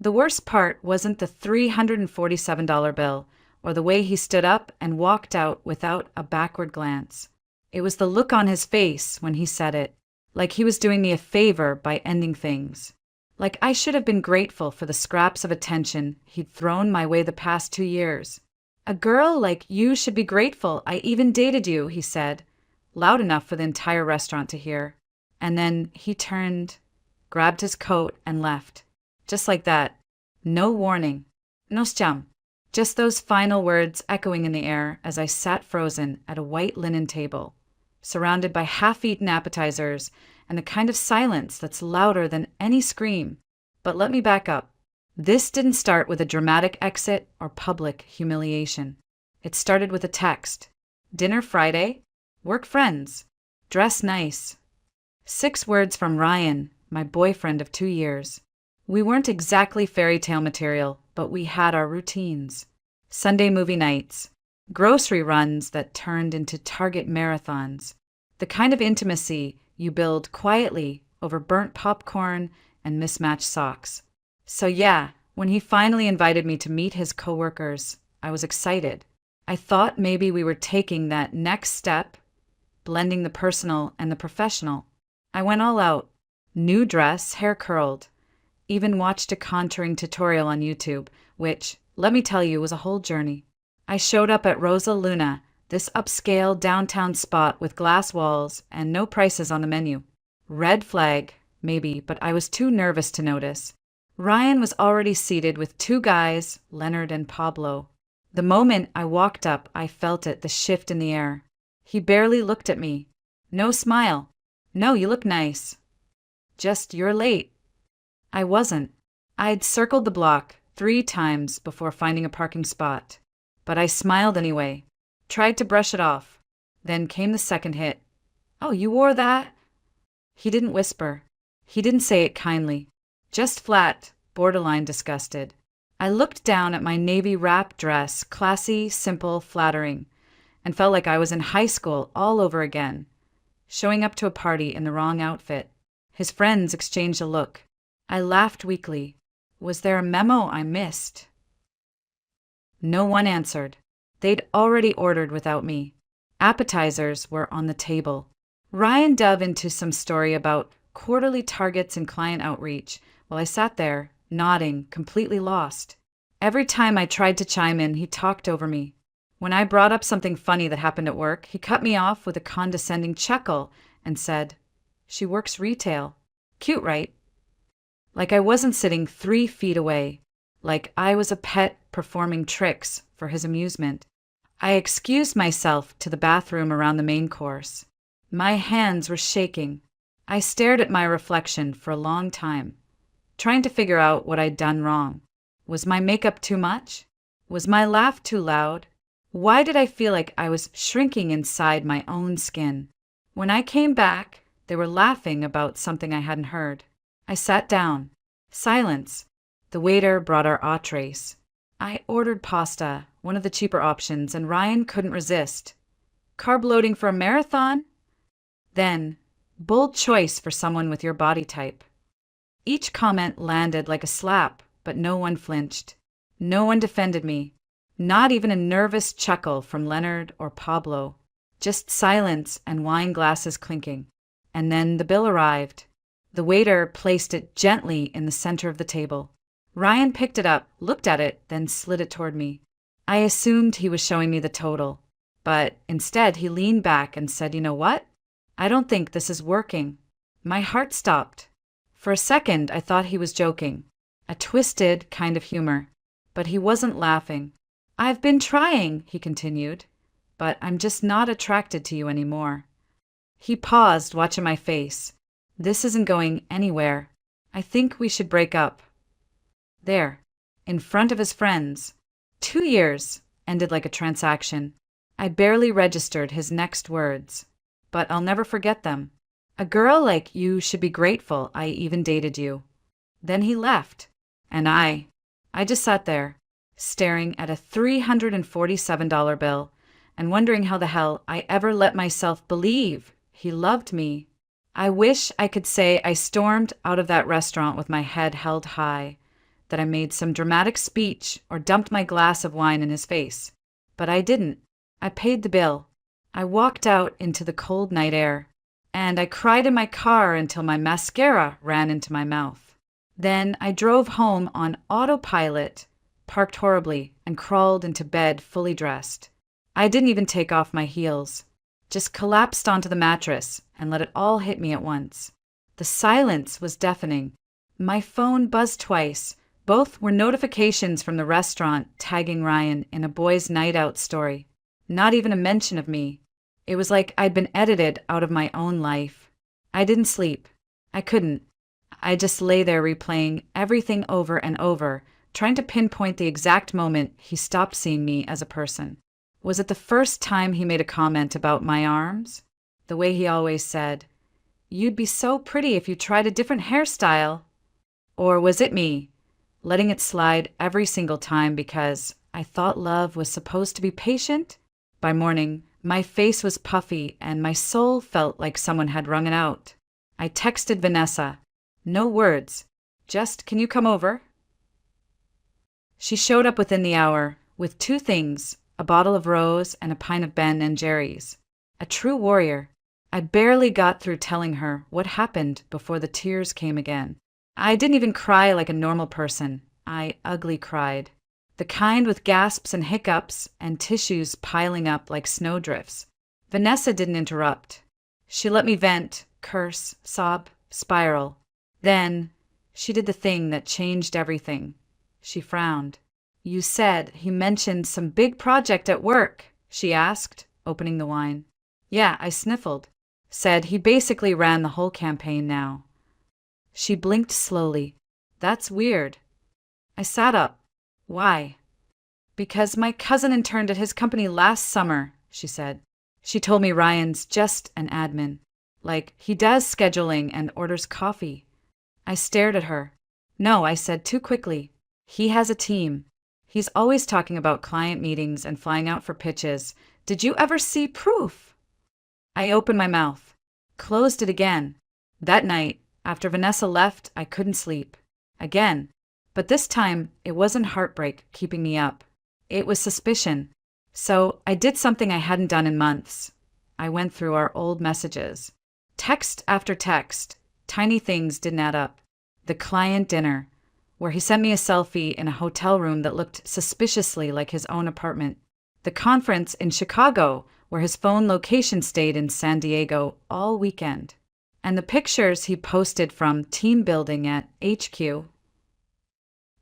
The worst part wasn't the $347 bill or the way he stood up and walked out without a backward glance. It was the look on his face when he said it, like he was doing me a favor by ending things. Like I should have been grateful for the scraps of attention he'd thrown my way the past 2 years. A girl like you should be grateful I even dated you, he said, loud enough for the entire restaurant to hear. And then he turned, grabbed his coat, and left. Just like that. No warning. No stiam. Just those final words echoing in the air as I sat frozen at a white linen table, surrounded by half-eaten appetizers and the kind of silence that's louder than any scream. But let me back up. This didn't start with a dramatic exit or public humiliation. It started with a text. Dinner Friday? Work friends. Dress nice. 6 words from Ryan, my boyfriend of 2 years. We weren't exactly fairy tale material, but we had our routines. Sunday movie nights. Grocery runs that turned into Target marathons. The kind of intimacy you build quietly over burnt popcorn and mismatched socks. So yeah, when he finally invited me to meet his coworkers, I was excited. I thought maybe we were taking that next step, blending the personal and the professional. I went all out. New dress, hair curled. Even watched a contouring tutorial on YouTube, which, let me tell you, was a whole journey. I showed up at Rosa Luna, this upscale downtown spot with glass walls and no prices on the menu. Red flag, maybe, but I was too nervous to notice. Ryan was already seated with 2 guys, Leonard and Pablo. The moment I walked up, I felt it, the shift in the air. He barely looked at me. No smile. No, you look nice. Just, you're late. I wasn't. I'd circled the block 3 times before finding a parking spot. But I smiled anyway. Tried to brush it off. Then came the second hit. Oh, you wore that? He didn't whisper. He didn't say it kindly. Just flat, borderline disgusted. I looked down at my navy wrap dress, classy, simple, flattering, and felt like I was in high school all over again, showing up to a party in the wrong outfit. His friends exchanged a look. I laughed weakly. Was there a memo I missed? No one answered. They'd already ordered without me. Appetizers were on the table. Ryan dove into some story about quarterly targets and client outreach while I sat there, nodding, completely lost. Every time I tried to chime in, he talked over me. When I brought up something funny that happened at work, he cut me off with a condescending chuckle and said, "She works retail. Cute, right?" Like I wasn't sitting 3 feet away, like I was a pet performing tricks for his amusement. I excused myself to the bathroom around the main course. My hands were shaking. I stared at my reflection for a long time, trying to figure out what I'd done wrong. Was my makeup too much? Was my laugh too loud? Why did I feel like I was shrinking inside my own skin? When I came back, they were laughing about something I hadn't heard. I sat down. Silence. The waiter brought our entrees. I ordered pasta, one of the cheaper options, and Ryan couldn't resist. Carb loading for a marathon? Then, bold choice for someone with your body type. Each comment landed like a slap, but no one flinched. No one defended me. Not even a nervous chuckle from Leonard or Pablo. Just silence and wine glasses clinking. And then the bill arrived. The waiter placed it gently in the center of the table. Ryan picked it up, looked at it, then slid it toward me. I assumed he was showing me the total, but instead he leaned back and said, "You know what? I don't think this is working." My heart stopped. For a second, I thought he was joking. A twisted kind of humor. But he wasn't laughing. "I've been trying," he continued, "but I'm just not attracted to you anymore." He paused, watching my face. "This isn't going anywhere. I think we should break up." There, in front of his friends. 2 years ended like a transaction. I barely registered his next words, but I'll never forget them. "A girl like you should be grateful I even dated you." Then he left, and I just sat there, staring at a $347 bill and wondering how the hell I ever let myself believe he loved me. I wish I could say I stormed out of that restaurant with my head held high. that I made some dramatic speech or dumped my glass of wine in his face. But I didn't. I paid the bill. I walked out into the cold night air, and I cried in my car until my mascara ran into my mouth. Then I drove home on autopilot, parked horribly, and crawled into bed fully dressed. I didn't even take off my heels, just collapsed onto the mattress and let it all hit me at once. The silence was deafening. My phone buzzed twice. Both were notifications from the restaurant tagging Ryan in a boys' night out story. Not even a mention of me. It was like I'd been edited out of my own life. I didn't sleep. I couldn't. I just lay there replaying everything over and over, trying to pinpoint the exact moment he stopped seeing me as a person. Was it the first time he made a comment about my arms? The way he always said, "You'd be so pretty if you tried a different hairstyle." Or was it me, letting it slide every single time because I thought love was supposed to be patient? By morning, my face was puffy and my soul felt like someone had wrung it out. I texted Vanessa. No words. Just, "Can you come over?" She showed up within the hour with two things, a bottle of rose and a pint of Ben and Jerry's. A true warrior. I barely got through telling her what happened before the tears came again. I didn't even cry like a normal person. I ugly cried. The kind with gasps and hiccups and tissues piling up like snowdrifts. Vanessa didn't interrupt. She let me vent, curse, sob, spiral. Then she did the thing that changed everything. She frowned. "You said he mentioned some big project at work," she asked, opening the wine. "Yeah," I sniffled. "Said he basically ran the whole campaign now." She blinked slowly. "That's weird." I sat up. "Why?" "Because my cousin interned at his company last summer," she said. "She told me Ryan's just an admin. Like, he does scheduling and orders coffee." I stared at her. "No," I said too quickly. "He has a team. He's always talking about client meetings and flying out for pitches. Did you ever see proof?" I opened my mouth, closed it again. That night, after Vanessa left, I couldn't sleep. Again. But this time, it wasn't heartbreak keeping me up. It was suspicion. So I did something I hadn't done in months. I went through our old messages. Text after text. Tiny things didn't add up. The client dinner, where he sent me a selfie in a hotel room that looked suspiciously like his own apartment. The conference in Chicago, where his phone location stayed in San Diego all weekend. And the pictures he posted from team building at HQ.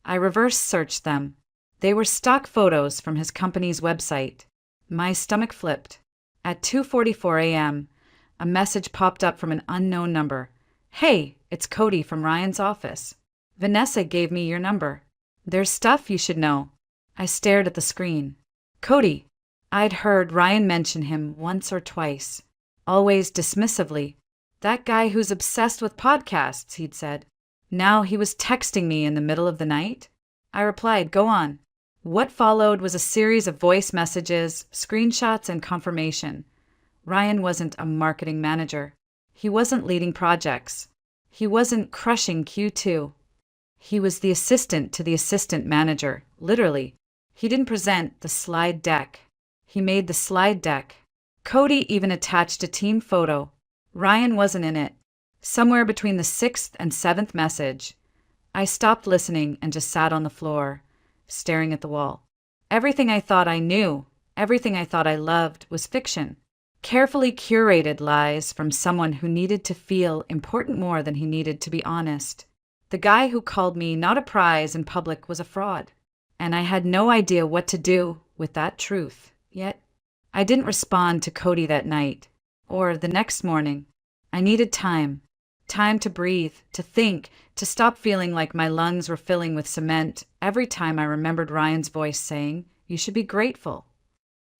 I reverse searched them. They were stock photos from his company's website. My stomach flipped. At 2:44 a.m., a message popped up from an unknown number. "Hey, it's Cody from Ryan's office. Vanessa gave me your number. There's stuff you should know." I stared at the screen. Cody. I'd heard Ryan mention him once or twice, always dismissively. "That guy who's obsessed with podcasts," he'd said. Now he was texting me in the middle of the night? I replied, "Go on." What followed was a series of voice messages, screenshots, and confirmation. Ryan wasn't a marketing manager. He wasn't leading projects. He wasn't crushing Q2. He was the assistant to the assistant manager, literally. He didn't present the slide deck. He made the slide deck. Cody even attached a team photo. Ryan wasn't in it. Somewhere between the 6th and 7th message, I stopped listening and just sat on the floor, staring at the wall. Everything I thought I knew, everything I thought I loved was fiction. Carefully curated lies from someone who needed to feel important more than he needed to be honest. The guy who called me not a prize in public was a fraud, and I had no idea what to do with that truth. Yet, I didn't respond to Cody that night, or the next morning. I needed time. Time to breathe, to think, to stop feeling like my lungs were filling with cement every time I remembered Ryan's voice saying, "You should be grateful."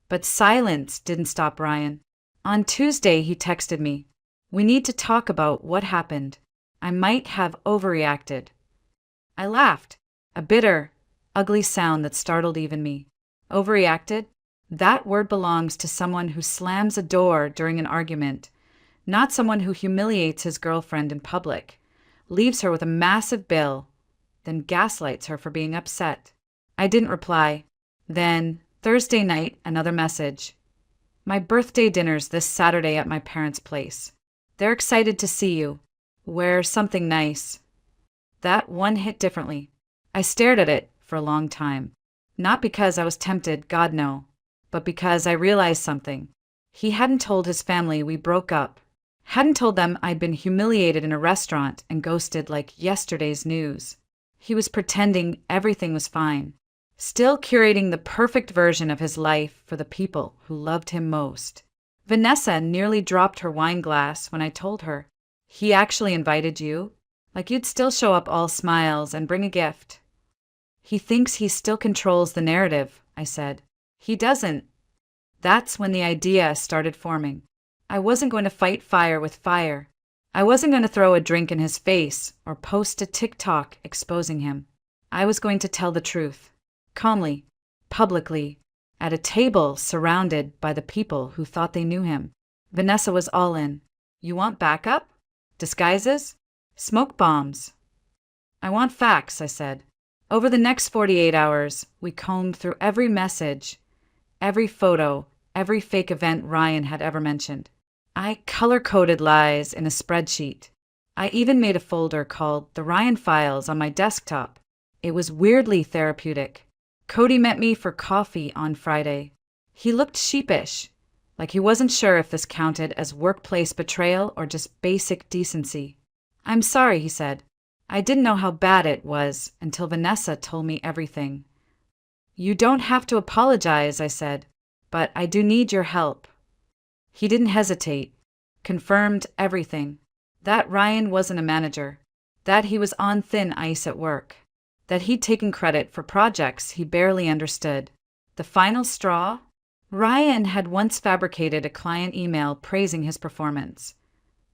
But silence didn't stop Ryan. On Tuesday, he texted me, "We need to talk about what happened. I might have overreacted." I laughed, a bitter, ugly sound that startled even me. Overreacted? That word belongs to someone who slams a door during an argument, not someone who humiliates his girlfriend in public, leaves her with a massive bill, then gaslights her for being upset. I didn't reply. Then, Thursday night, another message. My birthday dinner's this Saturday at my parents' place. They're excited to see you. Wear something nice. That one hit differently. I stared at it for a long time. Not because I was tempted, God no, but because I realized something. He hadn't told his family we broke up. Hadn't told them I'd been humiliated in a restaurant and ghosted like yesterday's news. He was pretending everything was fine. Still curating the perfect version of his life for the people who loved him most. Vanessa nearly dropped her wine glass when I told her. He actually invited you? Like you'd still show up all smiles and bring a gift. He thinks he still controls the narrative, I said. He doesn't. That's when the idea started forming. I wasn't going to fight fire with fire. I wasn't going to throw a drink in his face or post a TikTok exposing him. I was going to tell the truth. Calmly, publicly, at a table surrounded by the people who thought they knew him. Vanessa was all in. You want backup? Disguises? Smoke bombs? I want facts, I said. Over the next 48 hours, we combed through every message, every photo, every fake event Ryan had ever mentioned. I color-coded lies in a spreadsheet. I even made a folder called The Ryan Files on my desktop. It was weirdly therapeutic. Cody met me for coffee on Friday. He looked sheepish, like he wasn't sure if this counted as workplace betrayal or just basic decency. I'm sorry, he said. I didn't know how bad it was until Vanessa told me everything. You don't have to apologize, I said, but I do need your help. He didn't hesitate, confirmed everything. That Ryan wasn't a manager, that he was on thin ice at work, that he'd taken credit for projects he barely understood. The final straw? Ryan had once fabricated a client email praising his performance,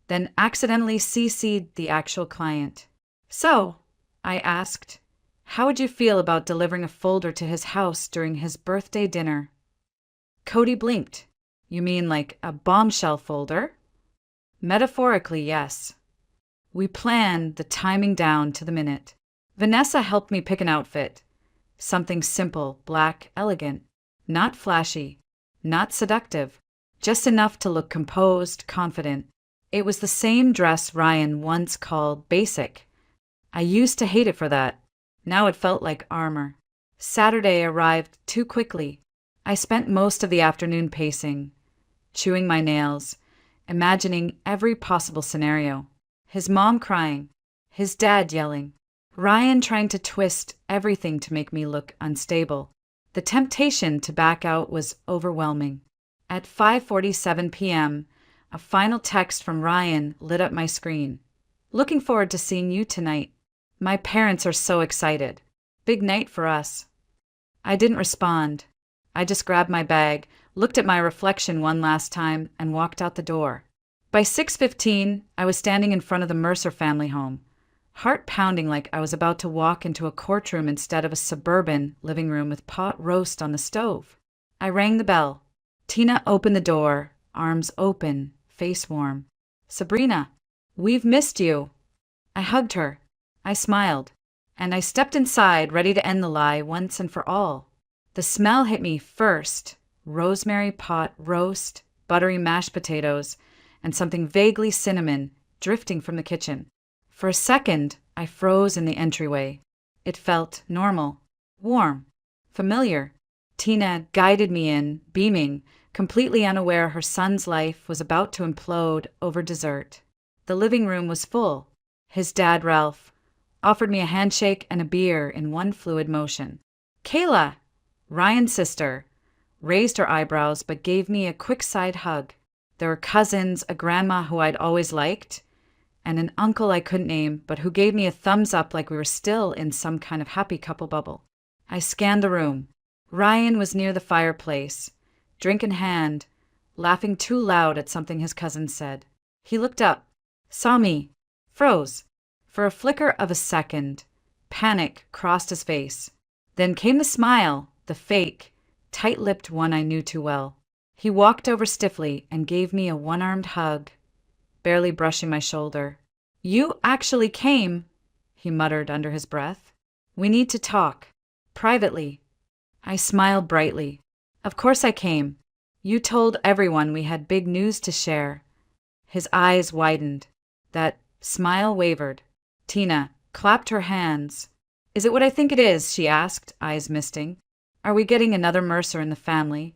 then accidentally CC'd the actual client. So, I asked, how would you feel about delivering a folder to his house during his birthday dinner? Cody blinked. You mean like a bombshell folder? Metaphorically, yes. We planned the timing down to the minute. Vanessa helped me pick an outfit. Something simple, black, elegant. Not flashy, not seductive. Just enough to look composed, confident. It was the same dress Ryan once called basic. I used to hate it for that. Now it felt like armor. Saturday arrived too quickly. I spent most of the afternoon pacing, chewing my nails, imagining every possible scenario. His mom crying, his dad yelling, Ryan trying to twist everything to make me look unstable. The temptation to back out was overwhelming. At 5:47 p.m., a final text from Ryan lit up my screen. Looking forward to seeing you tonight. My parents are so excited. Big night for us. I didn't respond. I just grabbed my bag, looked at my reflection one last time, and walked out the door. By 6:15, I was standing in front of the Mercer family home, heart pounding like I was about to walk into a courtroom instead of a suburban living room with pot roast on the stove. I rang the bell. Tina opened the door, arms open, face warm. Sabrina, we've missed you. I hugged her. I smiled, and I stepped inside, ready to end the lie once and for all. The smell hit me first. Rosemary pot roast, buttery mashed potatoes, and something vaguely cinnamon drifting from the kitchen. For a second, I froze in the entryway. It felt normal, warm, familiar. Tina guided me in, beaming, completely unaware her son's life was about to implode over dessert. The living room was full. His dad, Ralph, offered me a handshake and a beer in one fluid motion. Kayla, Ryan's sister, raised her eyebrows but gave me a quick side hug. There were cousins, a grandma who I'd always liked, and an uncle I couldn't name but who gave me a thumbs up like we were still in some kind of happy couple bubble. I scanned the room. Ryan was near the fireplace, drink in hand, laughing too loud at something his cousin said. He looked up, saw me, froze. For a flicker of a second, panic crossed his face. Then came the smile, the fake, tight-lipped one I knew too well. He walked over stiffly and gave me a one-armed hug, barely brushing my shoulder. You actually came, he muttered under his breath. We need to talk. Privately. I smiled brightly. Of course I came. You told everyone we had big news to share. His eyes widened. That smile wavered. Tina clapped her hands. Is it what I think it is? She asked, eyes misting. Are we getting another Mercer in the family?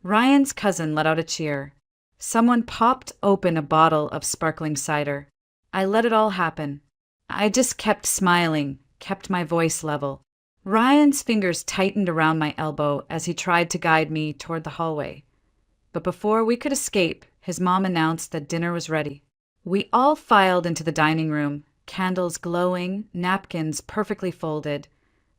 Ryan's cousin let out a cheer. Someone popped open a bottle of sparkling cider. I let it all happen. I just kept smiling, kept my voice level. Ryan's fingers tightened around my elbow as he tried to guide me toward the hallway. But before we could escape, his mom announced that dinner was ready. We all filed into the dining room, candles glowing, napkins perfectly folded.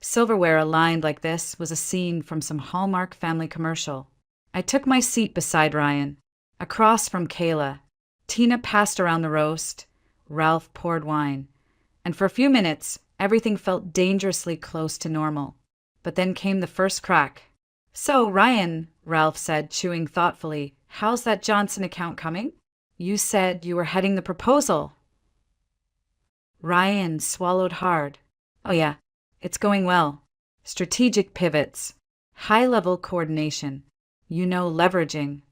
Silverware aligned like this was a scene from some Hallmark family commercial. I took my seat beside Ryan, across from Kayla. Tina passed around the roast. Ralph poured wine. And for a few minutes, everything felt dangerously close to normal. But then came the first crack. So, Ryan, Ralph said, chewing thoughtfully, how's that Johnson account coming? You said you were heading the proposal. Ryan swallowed hard. Oh yeah, it's going well. Strategic pivots. High-level coordination. Leveraging.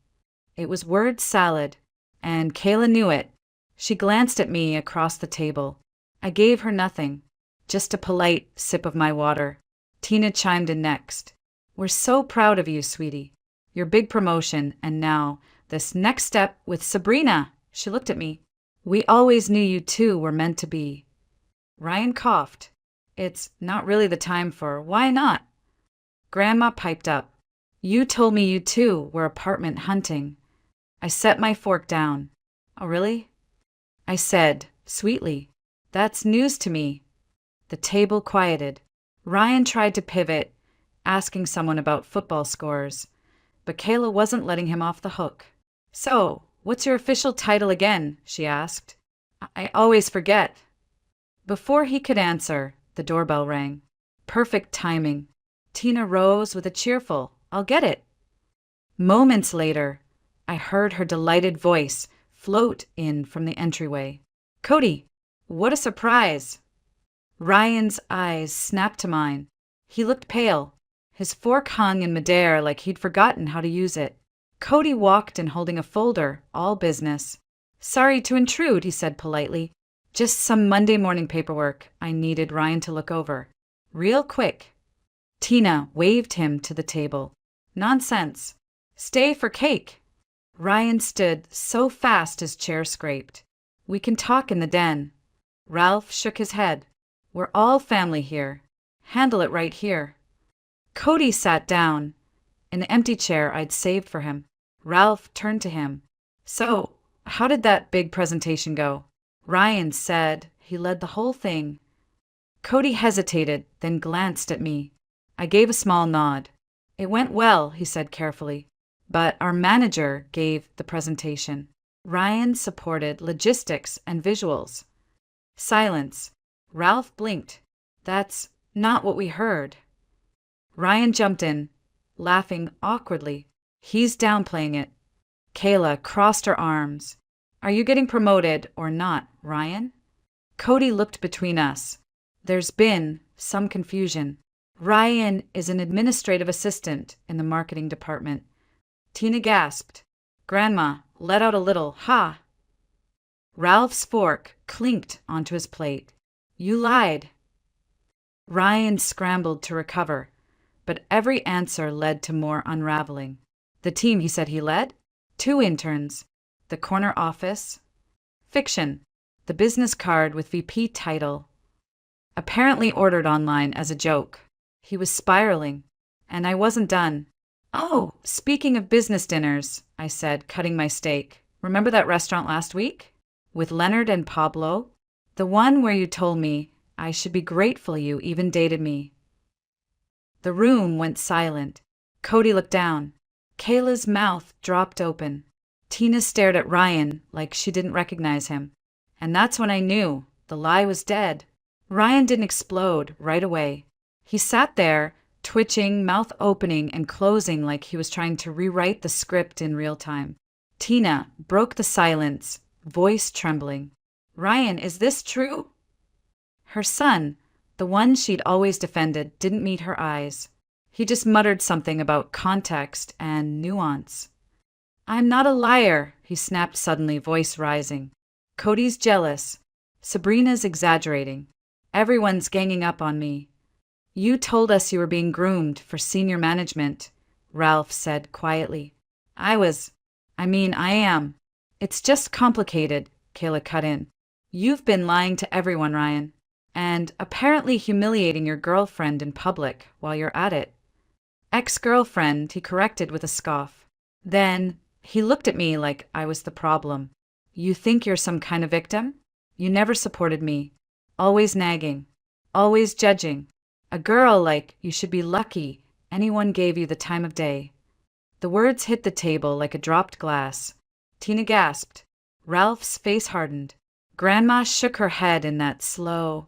It was word salad, and Kayla knew it. She glanced at me across the table. I gave her nothing, just a polite sip of my water. Tina chimed in next. We're so proud of you, sweetie. Your big promotion, and now, this next step with Sabrina. She looked at me. We always knew you two were meant to be. Ryan coughed. It's not really the time for why not? Grandma piped up. You told me you two were apartment hunting. I set my fork down. Oh, really? I said, sweetly. That's news to me. The table quieted. Ryan tried to pivot, asking someone about football scores, but Kayla wasn't letting him off the hook. So, what's your official title again? She asked. I always forget. Before he could answer, the doorbell rang. Perfect timing. Tina rose with a cheerful, I'll get it. Moments later, I heard her delighted voice float in from the entryway. Cody, what a surprise! Ryan's eyes snapped to mine. He looked pale. His fork hung in midair like he'd forgotten how to use it. Cody walked in holding a folder, all business. Sorry to intrude, he said politely. Just some Monday morning paperwork I needed Ryan to look over. Real quick. Tina waved him to the table. Nonsense. Stay for cake. Ryan stood so fast his chair scraped. We can talk in the den. Ralph shook his head. We're all family here. Handle it right here. Cody sat down in the empty chair I'd saved for him. Ralph turned to him. So, how did that big presentation go? Ryan said he led the whole thing. Cody hesitated, then glanced at me. I gave a small nod. It went well, he said carefully, but our manager gave the presentation. Ryan supported logistics and visuals. Silence. Ralph blinked. That's not what we heard. Ryan jumped in, laughing awkwardly. He's downplaying it. Kayla crossed her arms. Are you getting promoted or not, Ryan? Cody looked between us. There's been some confusion. Ryan is an administrative assistant in the marketing department. Tina gasped. Grandma let out a little ha. Ralph's fork clinked onto his plate. You lied. Ryan scrambled to recover, but every answer led to more unraveling. The team he said he led? 2 interns. The corner office. Fiction. The business card with VP title. Apparently ordered online as a joke. He was spiraling, and I wasn't done. Oh, speaking of business dinners, I said, cutting my steak. Remember that restaurant last week? With Leonard and Pablo? The one where you told me I should be grateful you even dated me. The room went silent. Cody looked down. Kayla's mouth dropped open. Tina stared at Ryan like she didn't recognize him. And that's when I knew the lie was dead. Ryan didn't explode right away. He sat there, twitching, mouth opening and closing like he was trying to rewrite the script in real time. Tina broke the silence, voice trembling. Ryan, is this true? Her son, The one she'd always defended didn't meet her eyes. He just muttered something about context and nuance. I'm not a liar, he snapped suddenly, voice rising. Cody's jealous. Sabrina's exaggerating. Everyone's ganging up on me. You told us you were being groomed for senior management, Ralph said quietly. I am. It's just complicated, Kayla cut in. You've been lying to everyone, Ryan, and apparently humiliating your girlfriend in public while you're at it. Ex-girlfriend, he corrected with a scoff. Then he looked at me like I was the problem. You think you're some kind of victim? You never supported me. Always nagging. Always judging. A girl like you should be lucky anyone gave you the time of day. The words hit the table like a dropped glass. Tina gasped. Ralph's face hardened. Grandma shook her head in that slow,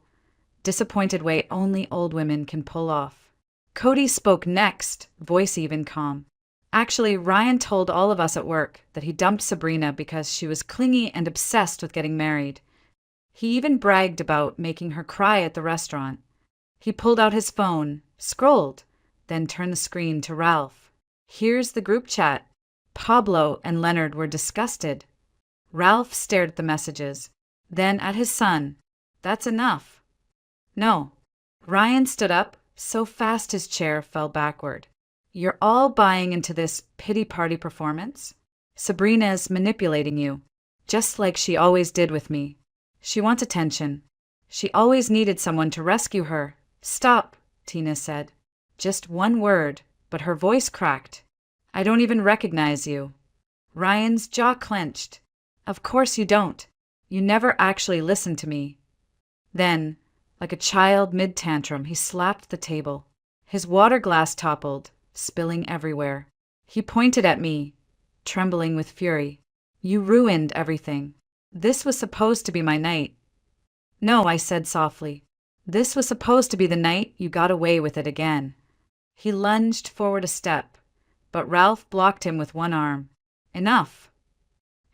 disappointed way only old women can pull off. Cody spoke next, voice even calm. Actually, Ryan told all of us at work that he dumped Sabrina because she was clingy and obsessed with getting married. He even bragged about making her cry at the restaurant. He pulled out his phone, scrolled, then turned the screen to Ralph. Here's the group chat. Pablo and Leonard were disgusted. Ralph stared at the messages, then at his son. That's enough. No. Ryan stood up, so fast his chair fell backward. You're all buying into this pity party performance? Sabrina's manipulating you, just like she always did with me. She wants attention. She always needed someone to rescue her. Stop, Tina said. Just one word, but her voice cracked. I don't even recognize you. Ryan's jaw clenched. Of course you don't. You never actually listened to me. Then, like a child mid-tantrum, he slapped the table. His water glass toppled, spilling everywhere. He pointed at me, trembling with fury. You ruined everything. This was supposed to be my night. No, I said softly. This was supposed to be the night you got away with it again. He lunged forward a step, but Ralph blocked him with one arm. Enough.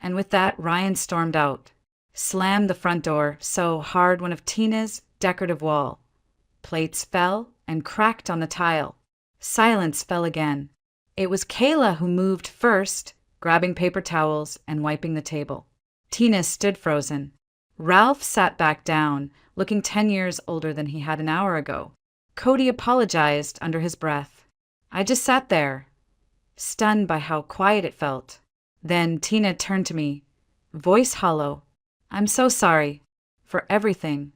And with that, Ryan stormed out, slammed the front door so hard one of Tina's decorative wall plates fell and cracked on the tile. Silence fell again. It was Kayla who moved first, grabbing paper towels and wiping the table. Tina stood frozen. Ralph sat back down, looking 10 years older than he had an hour ago. Cody apologized under his breath. I just sat there, stunned by how quiet it felt. Then Tina turned to me, voice hollow. I'm so sorry. For everything.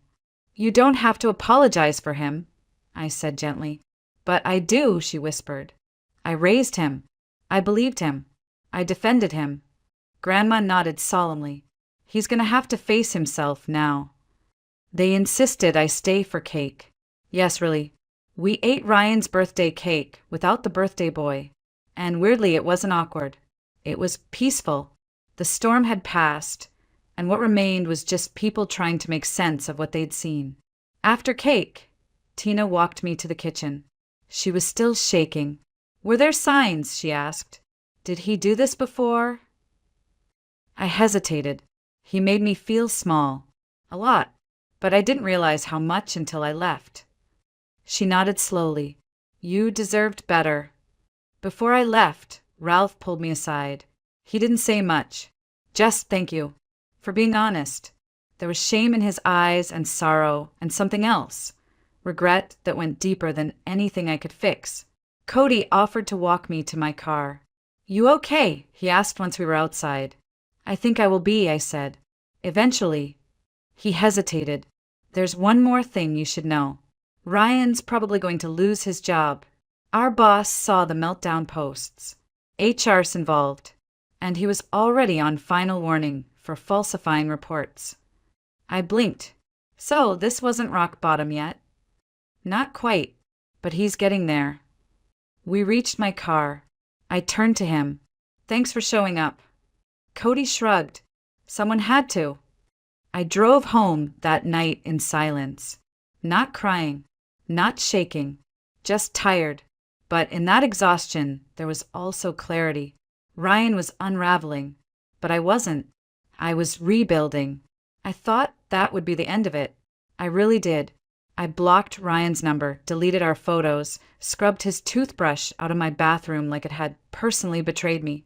You don't have to apologize for him, I said gently. But I do, she whispered. I raised him. I believed him. I defended him. Grandma nodded solemnly. He's going to have to face himself now. They insisted I stay for cake. Yes, really. We ate Ryan's birthday cake without the birthday boy. And weirdly, it wasn't awkward. It was peaceful. The storm had passed, and what remained was just people trying to make sense of what they'd seen. After cake, Tina walked me to the kitchen. She was still shaking. Were there signs? She asked. Did he do this before? I hesitated. He made me feel small. A lot. But I didn't realize how much until I left. She nodded slowly. You deserved better. Before I left, Ralph pulled me aside. He didn't say much. Just thank you. For being honest. There was shame in his eyes and sorrow and something else. Regret that went deeper than anything I could fix. Cody offered to walk me to my car. You okay? He asked once we were outside. I think I will be, I said. Eventually. He hesitated. There's one more thing you should know. Ryan's probably going to lose his job. Our boss saw the meltdown posts. HR's involved. And he was already on final warning for falsifying reports. I blinked. So this wasn't rock bottom yet. Not quite, but he's getting there. We reached my car. I turned to him. Thanks for showing up. Cody shrugged. Someone had to. I drove home that night in silence. Not crying, not shaking, just tired. But in that exhaustion, there was also clarity. Ryan was unraveling, but I wasn't. I was rebuilding. I thought that would be the end of it. I really did. I blocked Ryan's number, deleted our photos, scrubbed his toothbrush out of my bathroom like it had personally betrayed me.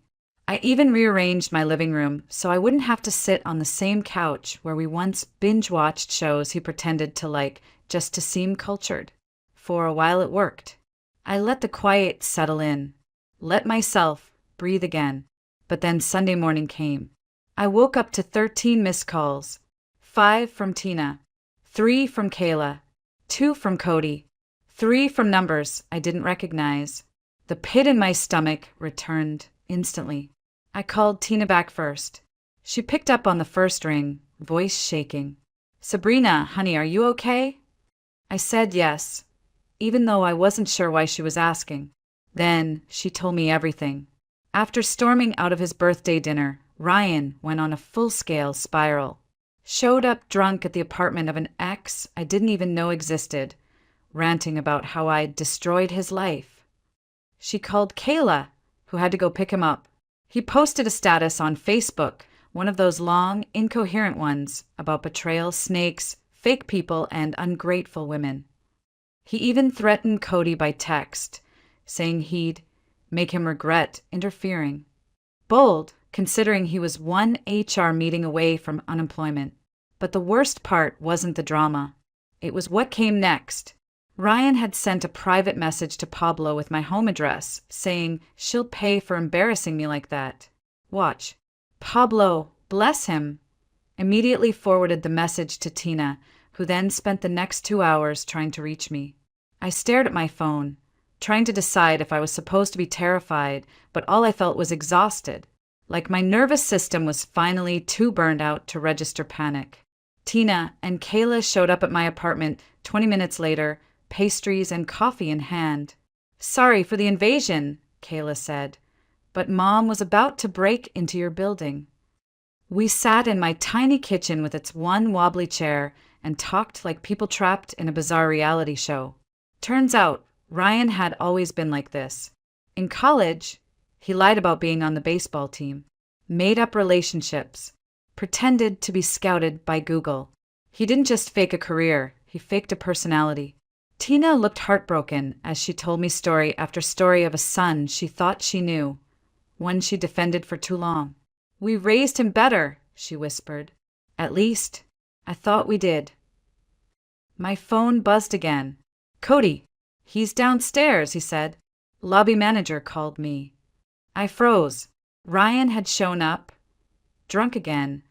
I even rearranged my living room so I wouldn't have to sit on the same couch where we once binge-watched shows he pretended to like just to seem cultured. For a while it worked. I let the quiet settle in, let myself breathe again. But then Sunday morning came. I woke up to 13 missed calls. 5 from Tina, 3 from Kayla, 2 from Cody, 3 from numbers I didn't recognize. The pit in my stomach returned instantly. I called Tina back first. She picked up on the first ring, voice shaking. "Sabrina, honey, are you okay?" I said yes, even though I wasn't sure why she was asking. Then she told me everything. After storming out of his birthday dinner, Ryan went on a full-scale spiral. Showed up drunk at the apartment of an ex I didn't even know existed, ranting about how I'd destroyed his life. She called Kayla, who had to go pick him up. He posted a status on Facebook, one of those long, incoherent ones, about betrayal, snakes, fake people, and ungrateful women. He even threatened Cody by text, saying he'd make him regret interfering. Bold, considering he was one HR meeting away from unemployment. But the worst part wasn't the drama. It was what came next. Ryan had sent a private message to Pablo with my home address, saying she'll pay for embarrassing me like that. Watch. Pablo, bless him, immediately forwarded the message to Tina, who then spent the next 2 hours trying to reach me. I stared at my phone, trying to decide if I was supposed to be terrified, but all I felt was exhausted, like my nervous system was finally too burned out to register panic. Tina and Kayla showed up at my apartment 20 minutes later, pastries and coffee in hand. "Sorry for the invasion," Kayla said, "but Mom was about to break into your building." We sat in my tiny kitchen with its one wobbly chair and talked like people trapped in a bizarre reality show. Turns out, Ryan had always been like this. In college, he lied about being on the baseball team, made up relationships, pretended to be scouted by Google. He didn't just fake a career, he faked a personality. Tina looked heartbroken as she told me story after story of a son she thought she knew, one she defended for too long. "We raised him better," she whispered. "At least, I thought we did." My phone buzzed again. "Cody, he's downstairs," he said. Lobby manager called me. I froze. Ryan had shown up, drunk again,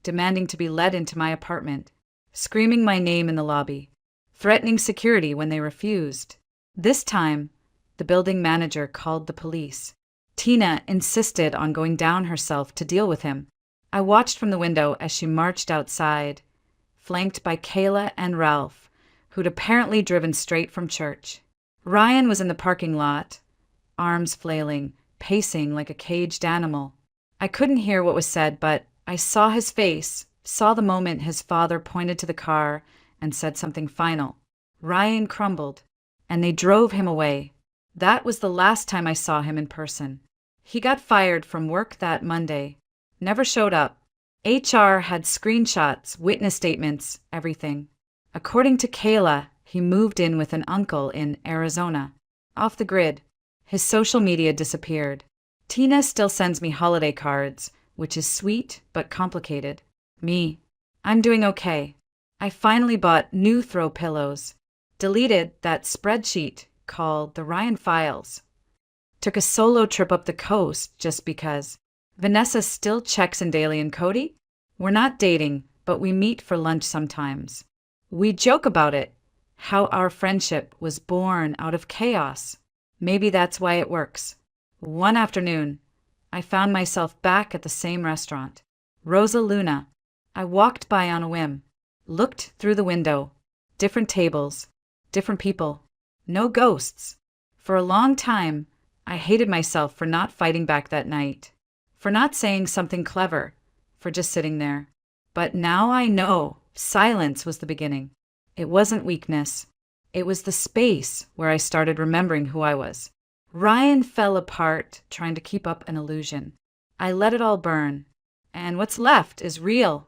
demanding to be let into my apartment, screaming my name in the lobby, threatening security when they refused. This time, the building manager called the police. Tina insisted on going down herself to deal with him. I watched from the window as she marched outside, flanked by Kayla and Ralph, who'd apparently driven straight from church. Ryan was in the parking lot, arms flailing, pacing like a caged animal. I couldn't hear what was said, but I saw his face, saw the moment his father pointed to the car and said something final. Ryan crumbled, and they drove him away. That was the last time I saw him in person. He got fired from work that Monday. Never showed up. HR had screenshots, witness statements, everything. According to Kayla, he moved in with an uncle in Arizona. Off the grid. His social media disappeared. Tina still sends me holiday cards, which is sweet but complicated. Me, I'm doing okay. I finally bought new throw pillows. Deleted that spreadsheet called the Ryan Files. Took a solo trip up the coast just because. Vanessa still checks in daily, and Cody? We're not dating, but we meet for lunch sometimes. We joke about it, how our friendship was born out of chaos. Maybe that's why it works. One afternoon, I found myself back at the same restaurant. Rosa Luna. I walked by on a whim, looked through the window. Different tables, different people. No ghosts. For a long time, I hated myself for not fighting back that night, for not saying something clever, for just sitting there. But now I know silence was the beginning. It wasn't weakness. It was the space where I started remembering who I was. Ryan fell apart trying to keep up an illusion. I let it all burn, and what's left is real,